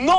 9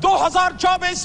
2024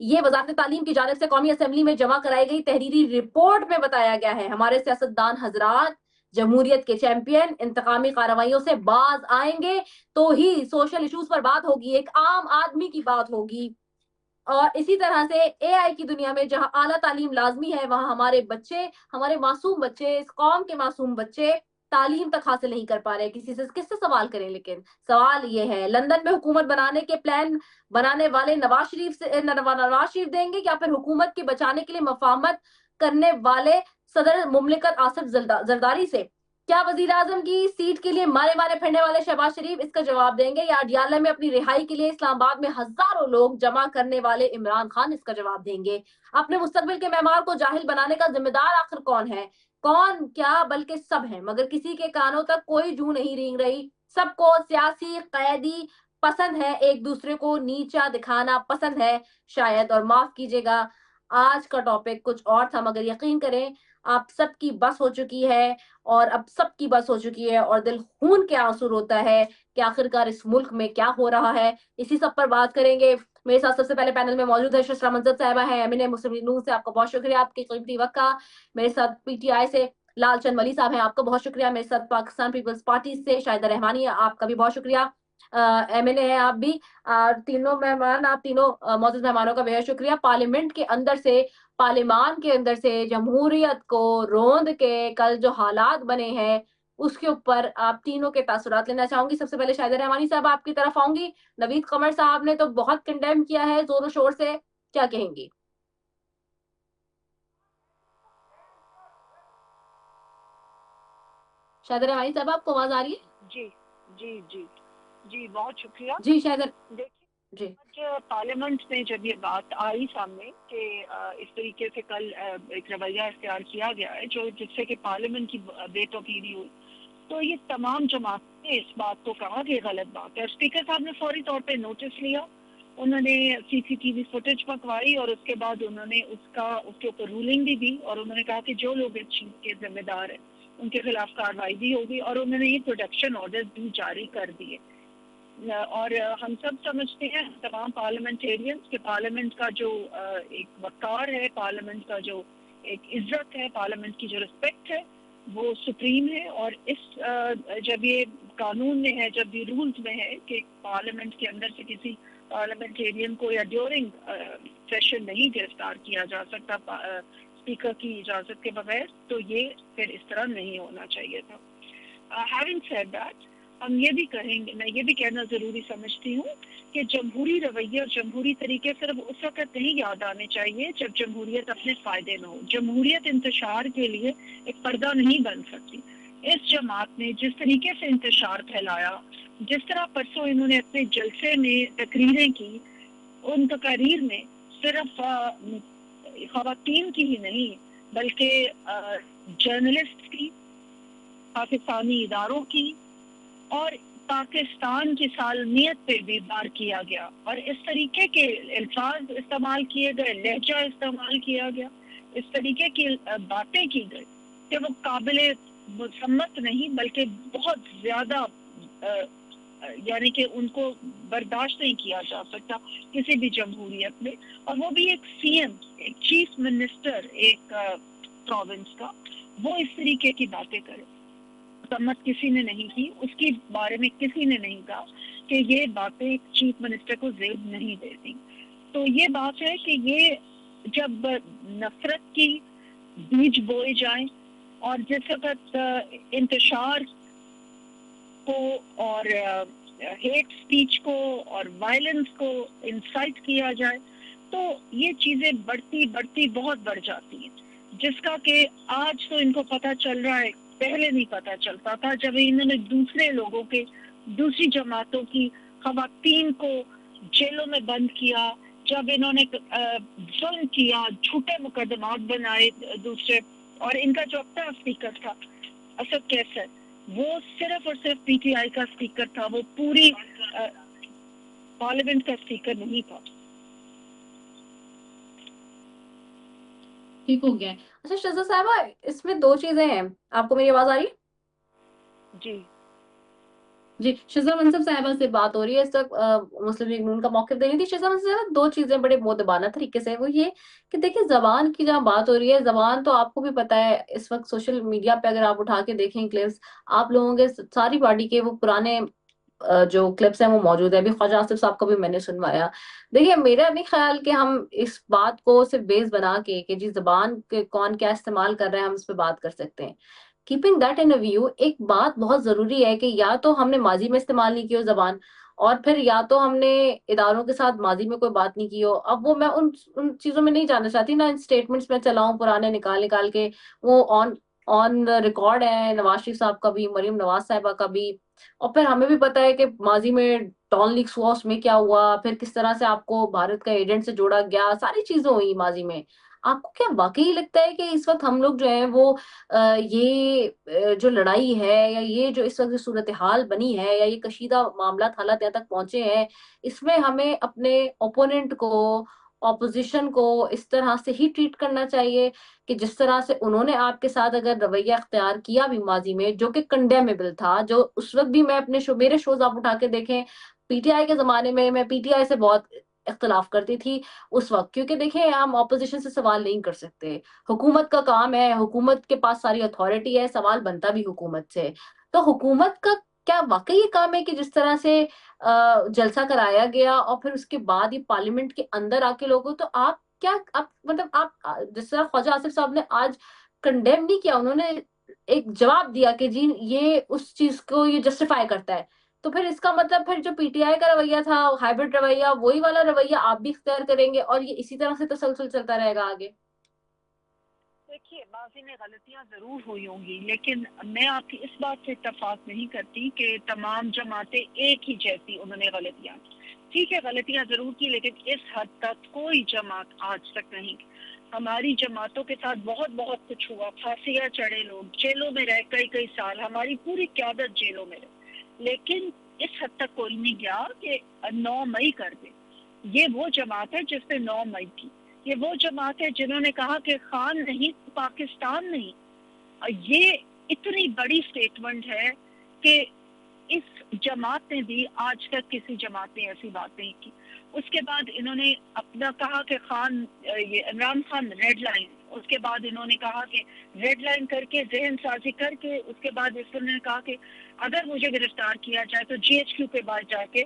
یہ وزارت تعلیم کی جانب سے قومی اسمبلی میں جمع کرائی گئی تحریری رپورٹ میں بتایا گیا ہے۔ ہمارے سیاستدان حضرات جمہوریت کے چیمپئن انتقامی کارروائیوں سے باز آئیں گے تو ہی سوشل ایشوز پر بات ہوگی، ایک عام آدمی کی بات ہوگی۔ اور اسی طرح سے اے آئی کی دنیا میں جہاں اعلیٰ تعلیم لازمی ہے، وہاں ہمارے بچے، ہمارے معصوم بچے، اس قوم کے معصوم بچے تعلیم تک حاصل نہیں کر پا رہے۔ کسی سے کس سے سوال کریں؟ لیکن سوال یہ ہے، لندن میں حکومت بنانے کے پلان بنانے والے نواز شریف دیں گے، یا پھر حکومت کے بچانے کے لیے مفاہمت کرنے والے صدر مملکت آصف زرداری سے؟ کیا وزیر اعظم کی سیٹ کے لیے مارے پھرنے والے شہباز شریف اس کا جواب دیں گے، یا اڈیالہ میں اپنی رہائی کے لیے اسلام آباد میں ہزاروں لوگ جمع کرنے والے عمران خان اس کا جواب دیں گے؟ اپنے مستقبل کے معمار کو جاہل بنانے کا ذمہ دار آخر کون ہے؟ کون کیا بلکہ سب ہیں، مگر کسی کے کانوں تک کوئی جو نہیں رینگ رہی۔ سب کو سیاسی قیدی پسند ہے، ایک دوسرے کو نیچا دکھانا پسند ہے شاید، اور معاف کیجیے گا آج کا ٹاپک کچھ اور تھا، مگر یقین کریں آپ سب کی بس ہو چکی ہے، اور اب سب کی بس ہو چکی ہے، اور دل خون کے آنسو ہوتا ہے کہ آخرکار اس ملک میں کیا ہو رہا ہے۔ اسی سب پر بات کریں گے۔ میرے ساتھ سب سے پہلے پینل میں موجود ہے شسرا منظر صاحبہ ہیں، MNA مسلم لیگ نون سے، آپ کا بہت شکریہ آپ کے قیمتی وقت کا۔ میرے ساتھ PTI سے لال چند ولی صاحب ہیں، آپ کا بہت شکریہ۔ میرے ساتھ پاکستان پیپلز پارٹی سے شاہدہ رحمانی ہے، آپ کا بھی بہت شکریہ۔ MNA ہیں آپ بھی۔ تینوں مہمان، آپ تینوں معزز مہمانوں کا بہت شکریہ۔ پارلیمنٹ کے اندر سے، پارلیمان کے اندر سے جمہوریت کو روند کے کل جو حالات بنے ہیں اس کے اوپر آپ تینوں کے تاثرات لینا چاہوں گی۔ سب سے پہلے شاہدہ رحمانی صاحب آپ کی طرف آؤں گی۔ نوید قمر صاحب نے تو بہت کنڈیم کیا ہے زور و شور سے، کیا کہیں گی؟ شاہدہ رحمانی صاحب آپ کو آواز آ رہی ہے؟ جی جی جی جی بہت شکریہ۔ جی شاہدہ دیکھیے جی آج پارلیمنٹ میں جب یہ بات آئی سامنے کہ اس طریقے سے کل ایک رویہ اختیار کیا گیا ہے جس سے کہ پارلیمنٹ کی بے توقیری ہوئی، تو یہ تمام جماعتوں نے اس بات کو کہا کہ غلط بات ہے۔ اسپیکر صاحب نے فوری طور پہ نوٹس لیا، انہوں نے CCTV فوٹیج منگوائی، اور اس کے بعد انہوں نے اس کے اوپر رولنگ بھی دی، اور انہوں نے کہا کہ جو لوگ اس چیز کے ذمہ دار ہیں ان کے خلاف کارروائی بھی ہوگی، اور انہوں نے یہ پروٹیکشن آرڈر بھی جاری کر دیے۔ اور ہم سب سمجھتے ہیں تمام پارلیمنٹیرینز کہ پارلیمنٹ کا جو ایک وقار ہے، پارلیمنٹ کا جو ایک عزت ہے، پارلیمنٹ کی جو رسپیکٹ ہے وہ سپریم ہے، اور اس جب یہ قانون میں ہے، جب یہ رولز میں ہے کہ پارلیمنٹ کے اندر سے کسی پارلیمنٹیرین کو یا ڈیورنگ سیشن نہیں گرفتار کیا جا سکتا اسپیکر کی اجازت کے بغیر، تو یہ پھر اس طرح نہیں ہونا چاہیے تھا۔ ہیونگ سیڈ دیٹ، ہم یہ بھی کہیں گے، میں یہ بھی کہنا ضروری سمجھتی ہوں کہ جمہوری رویے اور جمہوری طریقے صرف اس وقت نہیں یاد آنے چاہیے جب جمہوریت اپنے فائدے میں ہو۔ جمہوریت انتشار کے لیے ایک پردہ نہیں بن سکتی۔ اس جماعت نے جس طریقے سے انتشار پھیلایا، جس طرح پرسوں انہوں نے اپنے جلسے میں تقریریں کی، ان تقاریر میں صرف خواتین کی ہی نہیں بلکہ جرنلسٹ کی، پاکستانی اداروں کی اور پاکستان کی سالمیت پہ بھی بار کیا گیا، اور اس طریقے کے الفاظ استعمال کیے گئے، لہجہ استعمال کیا گیا، اس طریقے کی باتیں کی گئی کہ وہ قابل مسمت نہیں بلکہ بہت زیادہ یعنی کہ ان کو برداشت نہیں کیا جا سکتا کسی بھی جمہوریت میں، اور وہ بھی ایک CM، ایک چیف منسٹر ایک پروونس کا، وہ اس طریقے کی باتیں کرے۔ مسمت کسی نے نہیں کی، اس کے بارے میں کسی نے نہیں کہا کہ یہ باتیں ایک چیف منسٹر کو زیب نہیں دیتی۔ تو یہ بات ہے کہ یہ جب نفرت کی بیج بوئے جائیں اور جس وقت انتشار کو اور ہیٹ سپیچ کو اور وائلنس کو انسائٹ کیا جائے، تو یہ چیزیں بڑھتی بہت بڑھ جاتی ہیں، جس کا کہ آج تو ان کو پتہ چل رہا ہے، پہلے نہیں پتہ چلتا تھا۔ جب انہوں نے دوسرے لوگوں کے، دوسری جماعتوں کی خواتین کو جیلوں میں بند کیا، جب انہوں نے ظلم کیا، جھوٹے مقدمات بنائے دوسرے، اور ان کا جو اپنا اسپیکر تھا اسد کیسر، وہ صرف اور صرف PTI کا اسپیکر تھا، وہ پوری پارلیمنٹ کا اسپیکر نہیں تھا۔ ٹھیک ہو گیا ہے۔ اچھا شہزاد صاحبہ، اس میں دو چیزیں ہیں، آپ کو میری آواز آ رہی؟ جی جی شہزاد منصب صاحبہ سے بات ہو رہی ہے اس وقت مسلم لیگ نون کا موقف دے رہی تھی. شہزاد منصب صاحبہ دو چیزیں بڑے مؤدبانہ طریقے سے, وہ یہ کہ دیکھیں زبان کی جہاں بات ہو رہی ہے, زبان تو آپ کو بھی پتا ہے اس وقت سوشل میڈیا پہ اگر آپ اٹھا کے دیکھیں کلپس, آپ لوگوں کے ساری پارٹی کے وہ پرانے جو کلپس ہیں وہ موجود ہیں. ابھی خواجہ آصف صاحب کو بھی میں نے سنوایا. دیکھیے میرا نہیں خیال کہ ہم اس بات کو صرف بیس بنا کے کہ جی زبان کے کون کیا استعمال کر رہے ہیں ہم اس پہ بات کر سکتے ہیں. کیپنگ دیٹ ان ویو, ایک بات بہت ضروری ہے کہ یا تو ہم نے ماضی میں استعمال نہیں کی ہو زبان, اور پھر یا تو ہم نے اداروں کے ساتھ ماضی میں کوئی بات نہیں کی ہو. اب وہ میں ان چیزوں میں نہیں جانا چاہتی, نہ ان اسٹیٹمنٹس میں چلاؤں پرانے نکال کے. وہ آن ریکارڈ ہے, نواز شریف صاحب کا بھی, مریم نواز صاحبہ کا بھی. اور پھر ہمیں بھی پتا ہے کہ ماضی میں ٹان لیکس ہوا, اس میں کیا ہوا, پھر کس طرح سے آپ کو بھارت کا ایجنٹ سے جوڑا گیا, ساری چیزیں ہوئی ماضی میں. آپ کو کیا واقعی لگتا ہے کہ اس وقت ہم لوگ جو ہیں وہ یہ جو لڑائی ہے یا یہ جو اس وقت صورتحال بنی ہے یا یہ کشیدہ معاملات حالات یہاں تک پہنچے ہیں, اس میں ہمیں اپنے اوپوننٹ کو, اپوزیشن کو اس طرح سے ہی ٹریٹ کرنا چاہیے کہ جس طرح سے انہوں نے آپ کے ساتھ اگر رویہ اختیار کیا بھی ماضی میں, جو کہ کنڈیمیبل تھا, جو اس وقت بھی میں اپنے میرے شوز آپ اٹھا کے دیکھیں, پی ٹی آئی کے زمانے میں پی ٹی آئی سے بہت اختلاف کرتی تھی اس وقت, کیونکہ دیکھیں ہم اپوزیشن سے سوال نہیں کر سکتے, حکومت کا کام ہے, حکومت کے پاس ساری اتھارٹی ہے, سوال بنتا بھی حکومت سے. تو حکومت کا کیا واقعی یہ کام ہے کہ جس طرح سے جلسہ کرایا گیا اور پھر اس کے بعد یہ پارلیمنٹ کے اندر آ کے لوگوں, تو آپ کیا مطلب آپ جس طرح خواجہ آصف صاحب نے آج کنڈیم نہیں کیا, انہوں نے ایک جواب دیا کہ جی یہ اس چیز کو یہ جسٹیفائی کرتا ہے, تو پھر اس کا مطلب پھر جو پی ٹی آئی کا رویہ تھا ہائبرڈ رویہ, وہی والا رویہ آپ بھی اختیار کریں گے اور یہ اسی طرح سے تسلسل چلتا رہے گا آگے. دیکھیے ماضی میں غلطیاں ضرور ہوئی ہوں گی, لیکن میں آپ کی اس بات سے اتفاق نہیں کرتی کہ تمام جماعتیں ایک ہی جیسی انہوں نے غلطیاں کی. ٹھیک ہے غلطیاں ضرور کی, لیکن اس حد تک کوئی جماعت آج تک نہیں. ہماری جماعتوں کے ساتھ بہت بہت کچھ ہوا, پھانسیاں چڑھے لوگ, جیلوں میں رہ کئی سال, ہماری پوری قیادت جیلوں میں رہے, لیکن اس حد تک کوئی نہیں گیا کہ 9 مئی کر دے. یہ وہ جماعت ہے جس نے 9 مئی کی. یہ وہ جماعت ہے جنہوں نے کہا کہ خان نہیں پاکستان نہیں. یہ اتنی بڑی سٹیٹمنٹ ہے کہ اس جماعت نے بھی آج تک کسی جماعت نے ایسی بات نہیں کی. اس کے بعد انہوں نے اپنا کہا کہ خان, یہ عمران خان ریڈ لائن, اس کے بعد انہوں نے کہا کہ ریڈ لائن کر کے ذہن سازی کر کے, اس کے بعد اس نے کہا کہ اگر مجھے گرفتار کیا جائے تو جی ایچ کیو کے بعد جا کے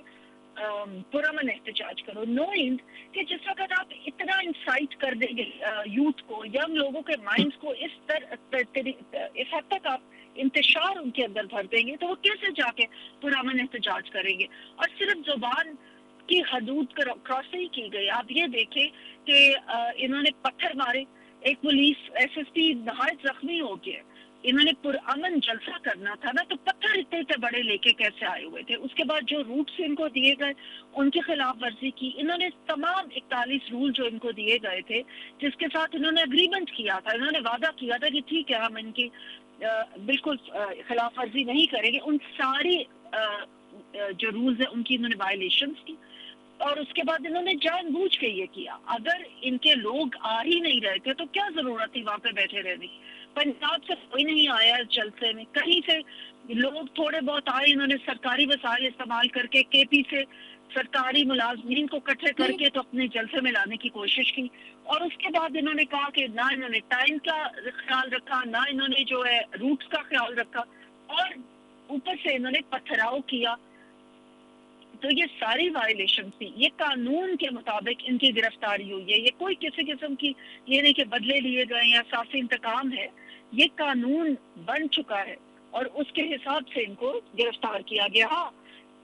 پرامن احتجاج کرو, نوئنگ کہ جس وقت آپ اتنا انسائٹ کر دیں گے یوتھ کو, ینگ لوگوں کے مائنڈز کو اس حد تک آپ انتشار ان کے اندر بھر دیں گے, تو وہ کیسے جا کے پرامن احتجاج کریں گے. اور صرف زبان کی حدود کراس نہیں کی گئی. آپ یہ دیکھیں کہ انہوں نے پتھر مارے, ایک پولیس ایس ایس پی نہایت زخمی ہو گیا. انہوں نے پرامن جلسہ کرنا تھا نا, تو پتھر اتنے بڑے لے کے کیسے آئے ہوئے تھے. اس کے بعد جو روٹس ان کو دیے گئے ان کی خلاف ورزی کی. انہوں نے تمام 41 رول جو ان کو دیے گئے تھے, جس کے ساتھ انہوں نے اگریمنٹ کیا تھا, انہوں نے وعدہ کیا تھا کہ ٹھیک ہے ہم ان کی بالکل خلاف ورزی نہیں کریں گے, ان ساری جو رولز ہیں ان کی انہوں نے وائلیشنز کی. اور اس کے بعد انہوں نے جان بوجھ کے یہ کیا. اگر ان کے لوگ آ ہی نہیں رہے تھے تو کیا ضرورت تھی وہاں پہ بیٹھے رہنے. پنجاب سے کوئی نہیں آیا اس جلسے میں, کہیں سے لوگ تھوڑے بہت آئے, انہوں نے سرکاری وسائل استعمال کر کے کے پی سے سرکاری ملازمین کو اکٹھے کر کے تو اپنے جلسے میں لانے کی کوشش کی. اور اس کے بعد انہوں نے کہا کہ نہ انہوں نے ٹائم کا خیال رکھا, نہ انہوں نے جو ہے روٹس کا خیال رکھا, اور اوپر سے انہوں نے پتھراؤ کیا. تو یہ ساری وائلیشن تھی. یہ قانون کے مطابق ان کی گرفتاری ہوئی ہے. یہ کوئی کسی قسم کی یہ نہیں کہ بدلے لیے گئے یا سیاسی انتقام ہے. یہ قانون بن چکا ہے اور اس کے حساب سے ان کو گرفتار کیا گیا. ہاں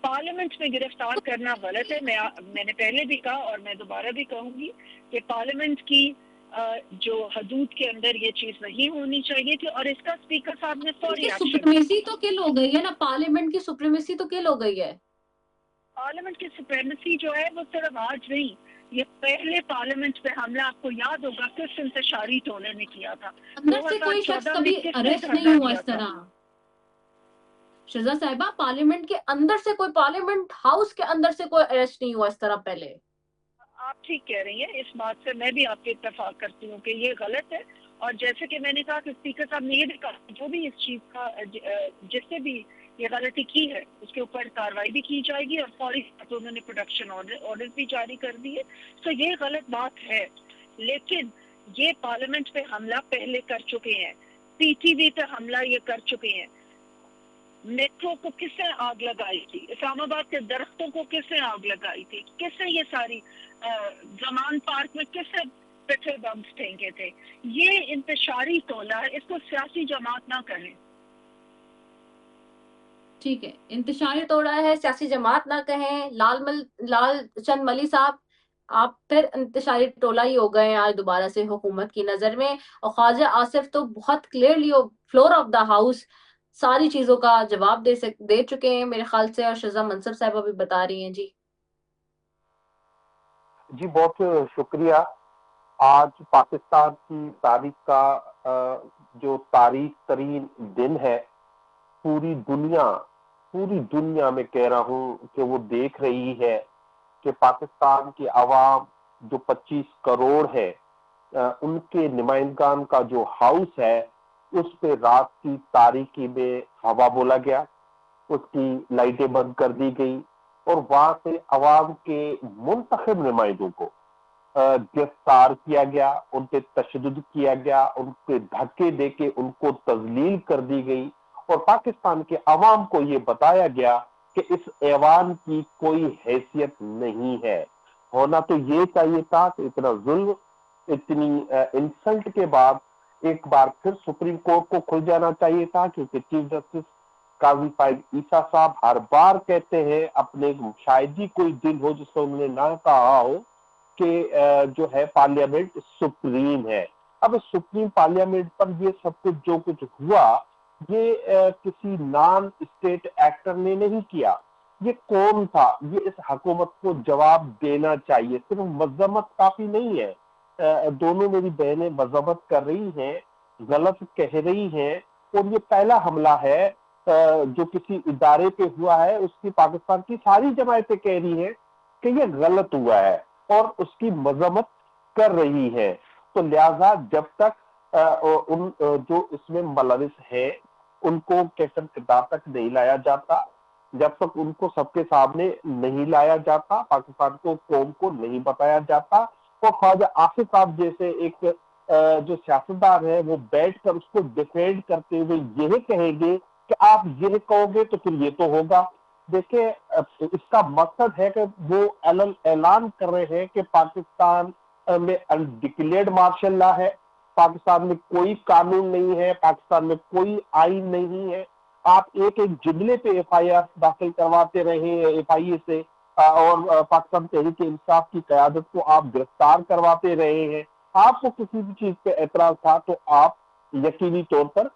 پارلیمنٹ میں گرفتار کرنا غلط ہے. میں نے پہلے بھی کہا اور میں دوبارہ بھی کہوں گی کہ پارلیمنٹ کی جو حدود کے اندر یہ چیز نہیں ہونی چاہیے تھی, اور اس کا اسپیکر صاحب نے فوری ایکشن. سپریمیسی تو کل ہو گئی ہے نا, پارلیمنٹ کی سپریمیسی تو کل ہو گئی ہے. پارلیمنٹ کی سپریمیسی جو ہے وہ صرف آج نہیں, یہ پہلے پارلیمنٹ پہ حملہ آپ کو یاد ہوگا کس انتشاری ٹولے نے کیا تھا. اندر سے کوئی شخص کبھی اریسٹ نہیں ہوا اس طرح. شہزاد صاحبہ پارلیمنٹ کے اندر سے کوئی, پارلیمنٹ ہاؤس کے اندر سے کوئی اریسٹ نہیں ہوا اس طرح پہلے. آپ ٹھیک کہہ رہی ہیں, اس بات سے میں بھی آپ کے اتفاق کرتی ہوں کہ یہ غلط ہے. اور جیسے کہ میں نے کہا کہ اسپیکر صاحب نے یہ بھی کہا جو بھی اس چیز کا جس سے بھی یہ غلطی کی ہے اس کے اوپر کارروائی بھی کی جائے گی اور فوری انہوں نے پروڈکشن آرڈر بھی جاری کر دیے. تو یہ غلط بات ہے، لیکن یہ پارلیمنٹ پہ حملہ پہلے کر چکے ہیں، پی ٹی وی پہ حملہ یہ کر چکے ہیں. میٹرو کو کس نے آگ لگائی تھی؟ اسلام آباد کے درختوں کو کس نے آگ لگائی تھی؟ کس نے یہ ساری زمان پارک میں کس نے پیٹرول بمس پھینکے تھے؟ یہ انتشاری ٹولہ ہے، اس کو سیاسی جماعت نہ کریں. ٹھیک ہے، انتشاری توڑا ہے، سیاسی جماعت نہ کہیں. لال چند ملی صاحب، آپ پھر انتشاری ٹولہ ہی ہو گئے ہیں آج دوبارہ سے حکومت کی نظر میں. اور خواجہ آصف تو بہت clearly floor of the house ساری چیزوں کا جواب دے چکے ہیں میرے خیال سے، اور شزا منصر صاحبہ بھی بتا رہی ہیں. جی بہت شکریہ. آج پاکستان کی تاریخ کا جو تاریخ ترین دن ہے، پوری دنیا میں کہہ رہا ہوں کہ وہ دیکھ رہی ہے کہ پاکستان کی عوام جو 25 کروڑ ہے، ان کے نمائندگان کا جو ہاؤس ہے اس پہ رات کی تاریکی میں ہوا بولا گیا، اس کی لائٹیں بند کر دی گئی اور وہاں سے عوام کے منتخب نمائندوں کو گرفتار کیا گیا، ان پہ تشدد کیا گیا، ان پہ دھکے دے کے ان کو تذلیل کر دی گئی، اور پاکستان کے عوام کو یہ بتایا گیا کہ اس ایوان کی کوئی حیثیت نہیں ہے. ہونا تو یہ چاہیے تھا کہ اتنا ظلم، اتنی انسلٹ کے بعد ایک بار پھر سپریم کورٹ کو کھل جانا چاہیے تھا، کیونکہ چیف جسٹس قاضی فائد عیسیٰ صاحب ہر بار کہتے ہیں، اپنے شاید ہی کوئی دن ہو جس میں انہوں نے نہ کہا ہو کہ جو ہے پارلیمنٹ سپریم ہے. اب سپریم پارلیمنٹ پر یہ سب کچھ جو کچھ ہوا، یہ کسی نان اسٹیٹ ایکٹر نے نہیں کیا، یہ کون تھا؟ یہ اس حکومت کو جواب دینا چاہیے. صرف مذمت کافی نہیں ہے، دونوں میری بہنیں مذمت کر رہی ہیں، غلط کہہ رہی ہیں، اور یہ پہلا حملہ ہے جو کسی ادارے پہ ہوا ہے. اس کی پاکستان کی ساری جماعتیں کہہ رہی ہیں کہ یہ غلط ہوا ہے اور اس کی مذمت کر رہی ہے. تو لہذا جب تک ان جو اس میں ملوث ہے ان کو کیسر کردار تک نہیں لایا جاتا، جب تک ان کو سب کے سامنے نہیں لایا جاتا، پاکستان کو قوم کو نہیں بتایا جاتا، اور خواجہ آصف صاحب جیسے ایک جو سیاستدان ہے وہ بیٹھ کر اس کو ڈیفینڈ کرتے ہوئے یہ کہیں گے کہ آپ یہ کہو گے تو پھر یہ تو ہوگا. دیکھیں اس کا مقصد ہے کہ وہ اعلان کر رہے ہیں کہ پاکستان میں انڈکلیئرڈ مارشل لا ہے، پاکستان میں کوئی قانون نہیں ہے، پاکستان میں کوئی آئین نہیں ہے. آپ ایک جملے پہ ایف آئی آر داخل کرواتے رہے ہیں ایف آئی اے سے، اور پاکستان تحریک انصاف کی قیادت کو آپ گرفتار کرواتے رہے ہیں. آپ کو کسی بھی چیز پہ اعتراض تھا تو آپ یقینی طور پر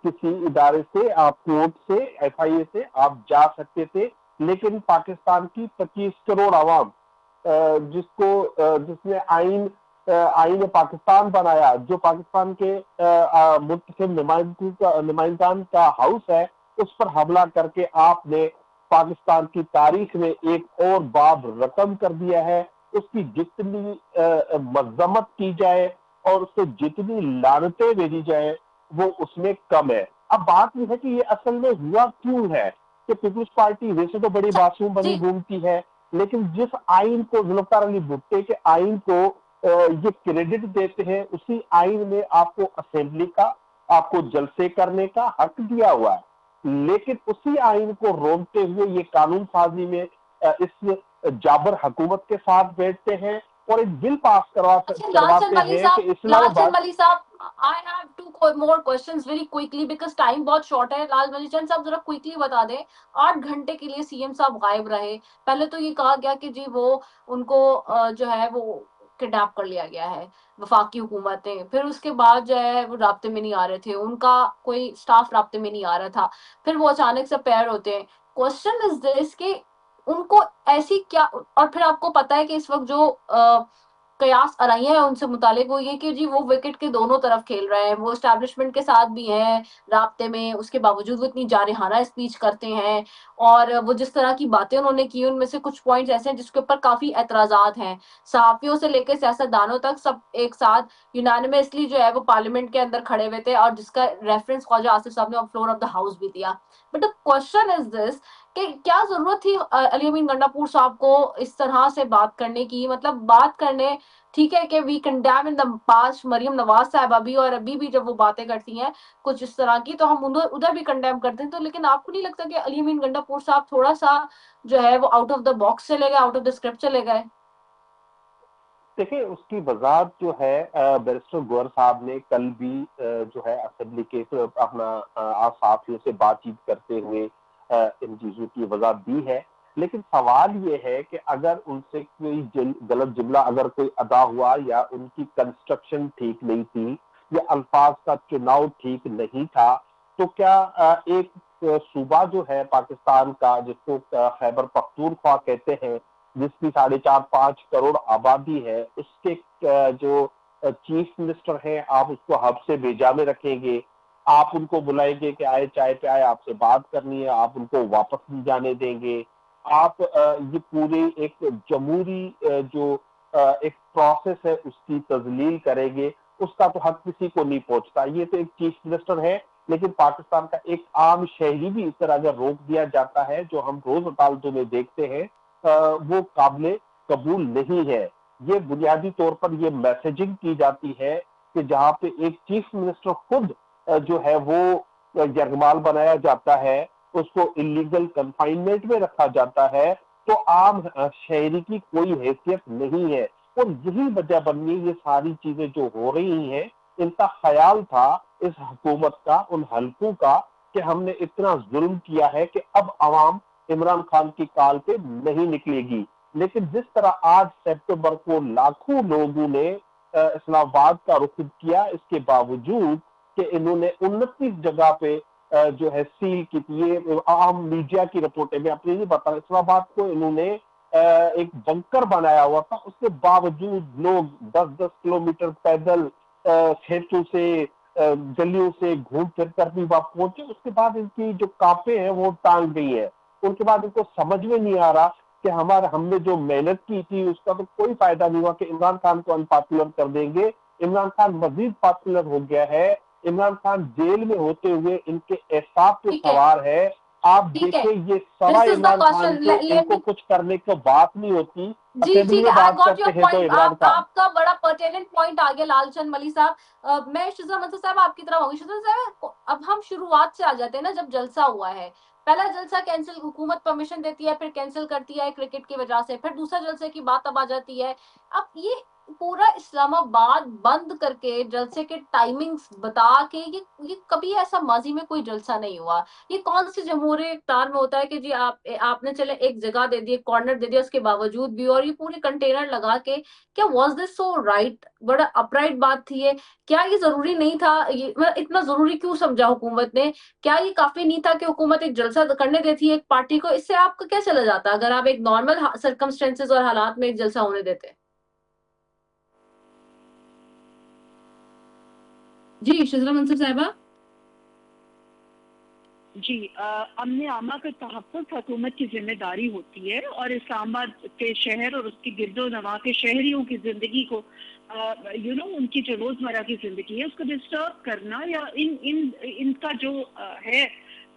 کسی ادارے سے، آپ کورٹ سے، ایف آئی اے سے آپ جا سکتے تھے. لیکن پاکستان کی 25 کروڑ عوام جس نے آئین پاکستان بنایا، جو پاکستان کے منتخب نمائندگان کا ہاؤس ہے، اس پر حملہ کر کے آپ نے پاکستان کی تاریخ میں ایک اور باب رقم کر دیا ہے. اس کی جتنی مذمت کی جائے اور اس سے جتنی لعنتیں بھیجی جائے وہ اس میں کم ہے. اب بات یہ ہے کہ یہ اصل میں ہوا کیوں ہے کہ پیپلز پارٹی ویسے تو بڑی معصوم بنی گھومتی ہے، لیکن جس آئین کو ذوالفقار علی بھٹو کے آئین کو یہ کریڈٹ دیتے ہیں، اسی آئین میں آپ کو اسمبلی کا، آپ کو جلسے کرنے کا حق دیا ہوا ہے. لیکن اسی آئین کو روکتے ہوئے یہ قانون سازی میں اس جابر حکومت کے ساتھ بیٹھتے ہیں اور ایک بل پاس کرواتے ہیں کہ اسلام آباد. I have two more questions very quickly because time بہت شارٹ ہے. لال ملی چند صاحب ذرا کوئکلی بتا دیں، 8 گھنٹے کے لیے سی ایم صاحب غائب رہے. پہلے تو یہ کہا گیا کہ جی وہ ان کو جو ہے وہ کڈنیپ کر لیا گیا ہے وفاقی حکومت نے، پھر اس کے بعد جو ہے وہ رابطے میں نہیں آ رہے تھے، ان کا کوئی سٹاف رابطے میں نہیں آ رہا تھا، پھر وہ اچانک سے پیر ہوتے ہیں. کوسچن از دس کہ ان کو ایسی کیا، اور پھر آپ کو پتا ہے کہ اس وقت جو قیاس ارائیاں ہیں ان سے متعلق وہ یہ کہ جی وہ وکٹ کے دونوں طرف کھیل رہے ہیں، وہ اسٹیبلشمنٹ کے ساتھ بھی ہیں رابطے میں، اس کے باوجود وہ اتنی جارحانہ اسپیچ کرتے ہیں، اور وہ جس طرح کی باتیں انہوں نے کی ان میں سے کچھ پوائنٹس ایسے ہیں جس کے اوپر کافی اعتراضات ہیں، صحافیوں سے لے کے سیاستدانوں تک سب ایک ساتھ یونانیمسلی جو ہے وہ پارلیمنٹ کے اندر کھڑے ہوئے تھے، اور جس کا ریفرنس خواجہ آصف صاحب نے فلور آف دا ہاؤس بھی دیا. بٹ دا کوشچن از دس کہ کیا ضرورت تھی علی امین گنڈا پور صاحب کو اس طرح سے بات کرنے کی؟ مطلب بات کرنے ٹھیک ہے کہ وی condemn in the past Maryam Nawaz صاحبہ بھی، اور ابھی بھی جب وہ باتیں کرتی ہیں کچھ اس طرح کی تو ہم ادھر بھی کنڈیم کرتے ہیں، تو لیکن آپ کو نہیں لگتا کہ علی امین گنڈا پور صاحب تھوڑا سا جو ہے وہ آؤٹ آف دا باکس چلے گئے، آؤٹ آف دا اسکرپٹ چلے گئے؟ دیکھیں اس کی وضاحت جو ہے بیرسٹر گوہر صاحب نے کل بھی جو ہے اسمبلی کے اپنا صحافیوں سے بات چیت کرتے ہوئے ان چیزوں کی وضاحت دی ہے، لیکن سوال یہ ہے کہ اگر ان سے کوئی غلط جملہ اگر کوئی ادا ہوا یا ان کی کنسٹرکشن ٹھیک نہیں تھی یا الفاظ کا چناؤ ٹھیک نہیں تھا، تو کیا ایک صوبہ جو ہے پاکستان کا جس کو خیبر پختونخوا کہتے ہیں، جس کی 4.5-5 کروڑ آبادی ہے، اس کے جو چیف منسٹر ہیں آپ اس کو ہب سے بھیجا میں رکھیں گے، آپ ان کو بلائیں گے کہ آئے چائے پہ آئے آپ سے بات کرنی ہے، آپ ان کو واپس نہیں جانے دیں گے، آپ یہ پورے ایک جمہوری جو ایک پروسیس ہے اس کی تذلیل کریں گے، اس کا تو حق کسی کو نہیں پہنچتا. یہ تو ایک چیف منسٹر ہے، لیکن پاکستان کا ایک عام شہری بھی اس طرح اگر روک دیا جاتا ہے جو ہم روز عدالتوں میں دیکھتے ہیں وہ قابل قبول نہیں ہے. یہ بنیادی طور پر یہ میسجنگ کی جاتی ہے کہ جہاں پہ ایک چیف منسٹر خود جو ہے وہ یرغمال بنایا جاتا ہے، اس کو انلیگل کنفائنمنٹ میں رکھا جاتا ہے، تو عام شہری کی کوئی حیثیت نہیں ہے. اور یہی وجہ بنی یہ ساری چیزیں جو ہو رہی ہیں، ان کا خیال تھا اس حکومت کا، ان حلقوں کا، کہ ہم نے اتنا ظلم کیا ہے کہ اب عوام عمران خان کی کال پہ نہیں نکلے گی. لیکن جس طرح آج سپٹمبر کو لاکھوں لوگوں نے اسلام آباد کا رخ کیا، اس کے باوجود کہ انہوں نے 29 جگہ پہ جو ہے سیل کی تھی، یہ عام میڈیا کی رپورٹیں میں اپنی نہیں بتا، اسلام آباد کو انہوں نے ایک بنکر بنایا ہوا تھا، اس کے باوجود لوگ 10-10 کلومیٹر پیدل کھیتوں سے گلیوں سے گھوم پھر کر بھی وہاں پہنچے. اس کے بعد ان کی جو کاپیں ہیں وہ ٹانگ گئی ہیں. ان کے بعد ان کو سمجھ میں نہیں آ رہا کہ ہم نے جو محنت کی تھی اس کا تو کوئی فائدہ نہیں ہوا کہ عمران خان کو انپاپولر کر دیں گے. عمران خان مزید پاپولر ہو گیا ہے، عمران خان جیل میں ہوتے ہوئے ان کے اعصاب پہ سوار ہے. آپ دیکھیں یہ سوائے عمران خان کے ان کو کچھ کرنے کی بات نہیں ہوتی. جی اسمبلی میں بات کرتے ہیں تو عمران خان. آپ کا بڑا پرٹیننٹ پوائنٹ آ گیا لال چند ملی صاحب. میں شزا منصور صاحب آپ کی طرف ہوں گی. شزا صاحب اب ہم شروعات سے آ جاتے ہیں نا، جب جلسہ ہوا ہے، پہلا جلسہ کینسل، حکومت پرمیشن دیتی ہے پھر کینسل کرتی ہے کرکٹ کی وجہ سے، پھر دوسرا جلسے کی بات اب آ جاتی ہے. اب یہ پورا اسلام آباد بند کر کے جلسے کے ٹائمنگز بتا کے یہ کبھی ایسا ماضی میں کوئی جلسہ نہیں ہوا. یہ کون سی جمہوری اقتدار میں ہوتا ہے کہ جی آپ نے چلے ایک جگہ دے دی، ایک کارنر دے دیا، اس کے باوجود بھی، اور یہ پورے کنٹینر لگا کے، کیا واز دس سو رائٹ؟ بڑا اپرائٹ بات تھی یہ. کیا یہ ضروری نہیں تھا؟ اتنا ضروری کیوں سمجھا حکومت نے؟ کیا یہ کافی نہیں تھا کہ حکومت ایک جلسہ کرنے دیتی ایک پارٹی کو؟ اس سے آپ کا کیا چلا جاتا اگر آپ ایک نارمل سرکمسٹینسز اور حالات میں ایک جلسہ ہونے دیتے؟ جی شزرا منصور صاحبہ. جی امن عامہ کا تحفظ حکومت کی ذمہ داری ہوتی ہے، اور اسلام آباد کے شہر اور اس کی گرد و نواح کے شہریوں کی زندگی کو ان کی جو روزمرہ کی زندگی ہے اس کو ڈسٹرب کرنا یا ان کا جو ہے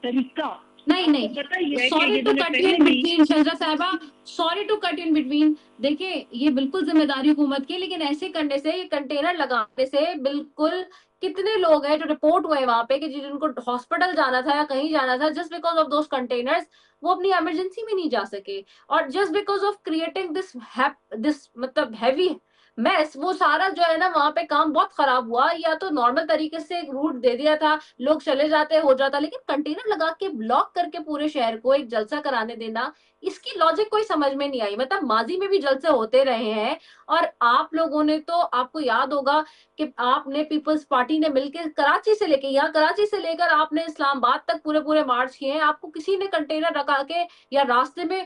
طریقہ. نہیں sorry to cut in between Shehza صاحبہ، sorry to cut in between. دیکھیں یہ بالکل ذمہ داری حکومت کی، لیکن ایسے کرنے سے، یہ کنٹینر لگانے سے بالکل کتنے لوگ ہیں جو رپورٹ ہوئے وہاں پہ کہ جن کو ہاسپٹل جانا تھا یا کہیں جانا تھا just because of those containers, وہ اپنی ایمرجنسی میں نہیں جا سکے. اور just because of creating this مطلب ہیوی میس، وہ سارا جو ہے نا وہاں پہ کام بہت خراب ہوا. یا تو نارمل طریقے سے ایک روٹ دے دیا تھا، لوگ چلے جاتے ہو جاتا، لیکن کنٹینر لگا کے بلاک کر کے پورے شہر کو ایک جلسہ کرانے دینا، اس کی لاجک کوئی سمجھ میں نہیں آئی. مطلب ماضی میں بھی جلسے ہوتے رہے ہیں، اور آپ لوگوں نے تو، آپ کو یاد ہوگا کہ آپ نے پیپلز پارٹی نے مل کے کراچی سے لے کے، یہاں کراچی سے لے کر آپ نے اسلام آباد تک پورے مارچ کیے ہیں. آپ کو کسی نے کنٹینر رکھا کے یا راستے میں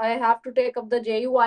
I have to take up the JUI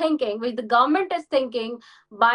thinking, which the government is thinking by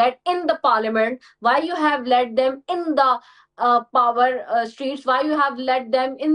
get in the parliament, why you have let them in the power streets, why you have let them in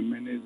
MNA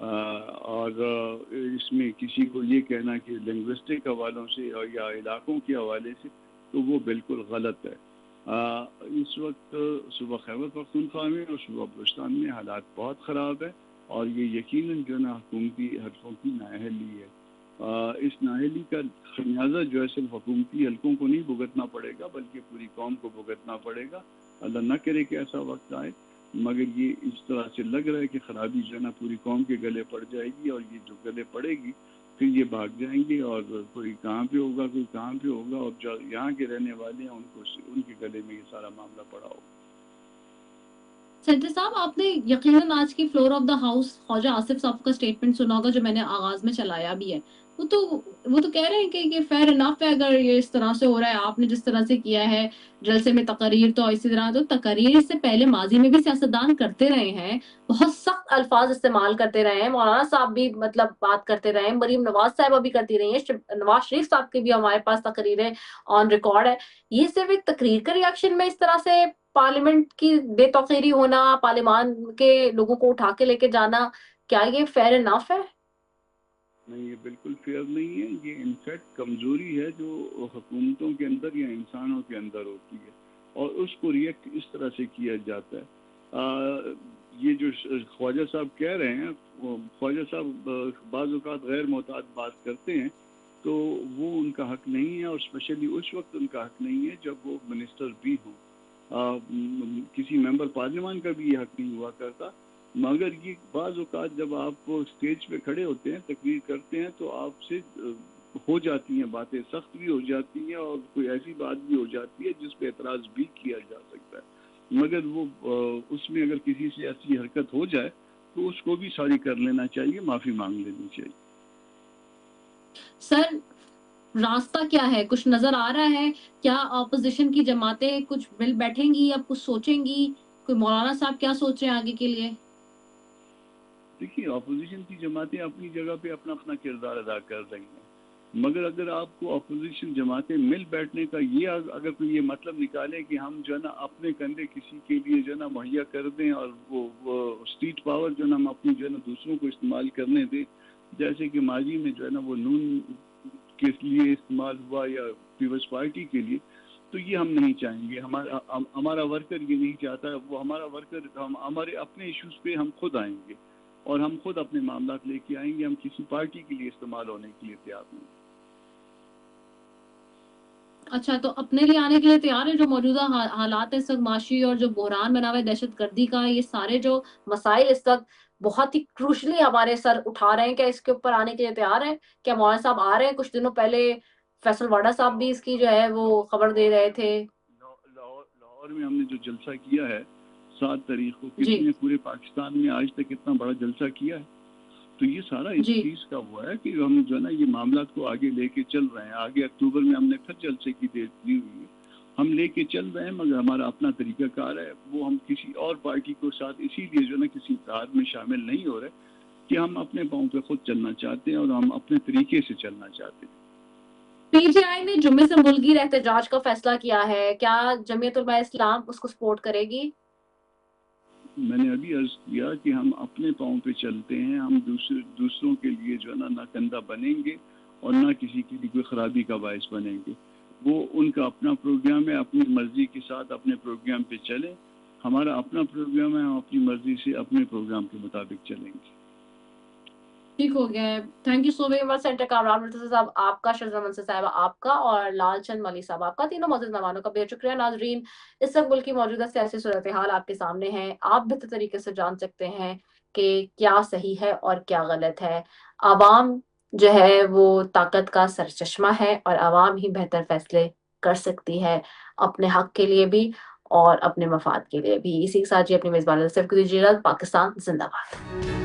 اور اس میں کسی کو یہ کہنا کہ linguistic حوالوں سے یا علاقوں کے حوالے سے تو وہ بالکل غلط ہے. اس وقت صوبہ خیبر پختونخوا میں اور صوبہ بلوچستان میں حالات بہت خراب ہے اور یہ یقیناً جو ہے نا حکومتی حلقوں کی نااہلی ہے. اس نااہلی کا خمیازہ جو ہے صرف حکومتی حلقوں کو نہیں بھگتنا پڑے گا بلکہ پوری قوم کو بھگتنا پڑے گا. اللہ نہ کرے کہ ایسا وقت آئے، مگر یہ اس طرح سے لگ رہا ہے کہ خرابی جو ہے نا پوری قوم کے گلے پڑ جائے گی، اور یہ جو گلے پڑے گی پھر یہ بھاگ جائیں گے اور کوئی کہاں پہ ہوگا کوئی کہاں پہ ہوگا، اور جو یہاں کے رہنے والے ہیں ان کے گلے میں یہ سارا معاملہ پڑا ہوگا. سینٹر صاحب، آپ نے یقیناً آج کی فلور آف دا ہاؤس خواجہ آصف صاحب کا اسٹیٹمنٹ سنا ہوگا جو میں نے آغاز میں چلایا بھی ہے. وہ تو کہہ رہے ہیں کہ یہ فیئر انف ہے اگر یہ اس طرح سے ہو رہا ہے. آپ نے جس طرح سے کیا ہے جلسے میں تقاریر، تو اسی طرح تو تقاریر سے پہلے ماضی میں بھی سیاستدان کرتے رہے ہیں، بہت سخت الفاظ استعمال کرتے رہے ہیں. مولانا صاحب بھی مطلب بات کرتے رہے ہیں، مریم نواز صاحبہ بھی کرتی رہی ہیں، نواز شریف صاحب کی بھی ہمارے پاس تقریریں آن ریکارڈ ہے. یہ صرف ایک تقریر کا ریئیکشن میں اس طرح سے پارلیمنٹ کی بے توقیری ہونا، پارلیمان کے لوگوں کو اٹھا کے لے کے جانا، کیا یہ فیئر انف ہے؟ نہیں، یہ بالکل فیئر نہیں ہے. یہ انفیکٹ کمزوری ہے جو حکومتوں کے اندر یا انسانوں کے اندر ہوتی ہے، اور اس کو ریئیکٹ اس طرح سے کیا جاتا ہے. یہ جو خواجہ صاحب کہہ رہے ہیں، خواجہ صاحب بعض اوقات غیر محتاط بات کرتے ہیں تو وہ ان کا حق نہیں ہے، اور اسپیشلی اس وقت ان کا حق نہیں ہے جب وہ منسٹر بھی ہوں. کسی ممبر پارلیمان کا بھی یہ حق نہیں ہوا کرتا. مگر یہ بعض اوقات جب آپ اسٹیج پہ کھڑے ہوتے ہیں تقریر کرتے ہیں تو آپ سے ہو جاتی ہیں باتیں، سخت بھی ہو جاتی ہیں اور کوئی ایسی بات بھی ہو جاتی ہے جس پہ اعتراض بھی کیا جا سکتا ہے. مگر وہ اس میں اگر کسی سے ایسی حرکت ہو جائے تو اس کو بھی سوری کر لینا چاہیے، معافی مانگ لینی چاہیے. سر، راستہ کیا ہے؟ کچھ نظر آ رہا ہے؟ کیا اپوزیشن کی جماعتیں کچھ مل بیٹھیں گی یا کچھ سوچیں گی؟ کوئی مولانا صاحب کیا سوچ رہے ہیں آگے کے لیے؟ دیکھیے، اپوزیشن کی جماعتیں اپنی جگہ پہ اپنا اپنا کردار ادا کر رہی ہیں، مگر اگر آپ کو اپوزیشن جماعتیں مل بیٹھنے کا یہ اگر کوئی یہ مطلب نکالے کہ ہم جو ہے نا اپنے کندھے کسی کے لیے جو ہے نا مہیا کر دیں اور وہ اسٹیٹ پاور جو ہے نا ہم اپنی جو ہے نا دوسروں کو استعمال کرنے دیں، جیسے کہ ماضی میں جو ہے نا وہ نون کے لیے استعمال ہوا یا پیپلز پارٹی کے لیے، تو یہ ہم نہیں چاہیں گے. ہمارا ورکر یہ نہیں چاہتا. وہ ہمارا ورکر ہمارے اپنے ایشوز پہ ہم خود آئیں گے اور ہم خود اپنے معاملات لے کے آئیں گے. ہم کسی پارٹی کے لیے استعمال ہونے کے لیے تیار نہیں. اچھا، تو اپنے لیے آنے کے لیے تیار ہے؟ جو موجودہ حالات اس وقت معاشی اور جو بحران بنا ہوا ہے دہشت گردی کا، یہ سارے جو مسائل اس وقت بہت ہی کروشلی ہمارے سر اٹھا رہے ہیں، کیا اس کے اوپر آنے کے لیے تیار ہیں؟ کیا مولانا صاحب آ رہے ہیں؟ کچھ دنوں پہلے فیصل واڈا صاحب بھی اس کی جو ہے وہ خبر دے رہے تھے. لاہور میں ہم نے جو جلسہ کیا ہے 7 تاریخ کو، کسی نے پورے پاکستان میں آج تک اتنا بڑا جلسہ کیا ہے؟ تو یہ سارا اس چیز کا ہوا ہے کہ ہم جو ہے نا یہ معاملات کو آگے لے کے چل رہے ہیں. آگے اکتوبر میں ہم نے پھر جلسے کی ڈیٹ دی ہوئی ہے، ہم لے کے چل رہے ہیں، مگر ہمارا اپنا طریقہ کار ہے. وہ ہم کسی اور پارٹی کو ساتھ اسی لیے جو ہے نا کسی اتحاد میں شامل نہیں ہو رہے کہ ہم اپنے پاؤں پہ خود چلنا چاہتے ہیں اور ہم اپنے طریقے سے چلنا چاہتے ہیں. پی ٹی آئی نے جمعے سے ملکی احتجاج کا فیصلہ کیا ہے، کیا جمعیت علماء اسلام اس کو سپورٹ کرے گی؟ میں نے ابھی عرض کیا کہ ہم اپنے پاؤں پہ چلتے ہیں. ہم دوسروں کے لیے جو ہے نہ کندھا بنیں گے اور نہ کسی کے لیے کوئی خرابی کا باعث بنیں گے. وہ ان کا اپنا پروگرام ہے، اپنی مرضی کے ساتھ اپنے پروگرام پہ چلیں. ہمارا اپنا پروگرام ہے، ہم اپنی مرضی سے اپنے پروگرام کے مطابق چلیں گے. ٹھیک ہو گیا ہے. Thank you so very much centre Kamran Murtaza صاحب آپ کا، شہزاد منصر صاحبہ آپ کا، اور لال چند ملی صاحب آپ کا، تینوں معزز مہمانوں کا بہت شکریہ. ناظرین، اس وقت ملک کی موجودہ سیاسی صورتحال آپ کے سامنے ہے. آپ بہتر طریقے سے جان سکتے ہیں کہ کیا صحیح ہے اور کیا غلط ہے. عوام جو ہے وہ طاقت کا سرچشمہ ہے اور عوام ہی بہتر فیصلے کر سکتی ہے اپنے حق کے لیے بھی اور اپنے مفاد کے لیے بھی. اسی کے ساتھ اپنی میزبان صرف کو دیجیے گا. پاکستان زندہ باد.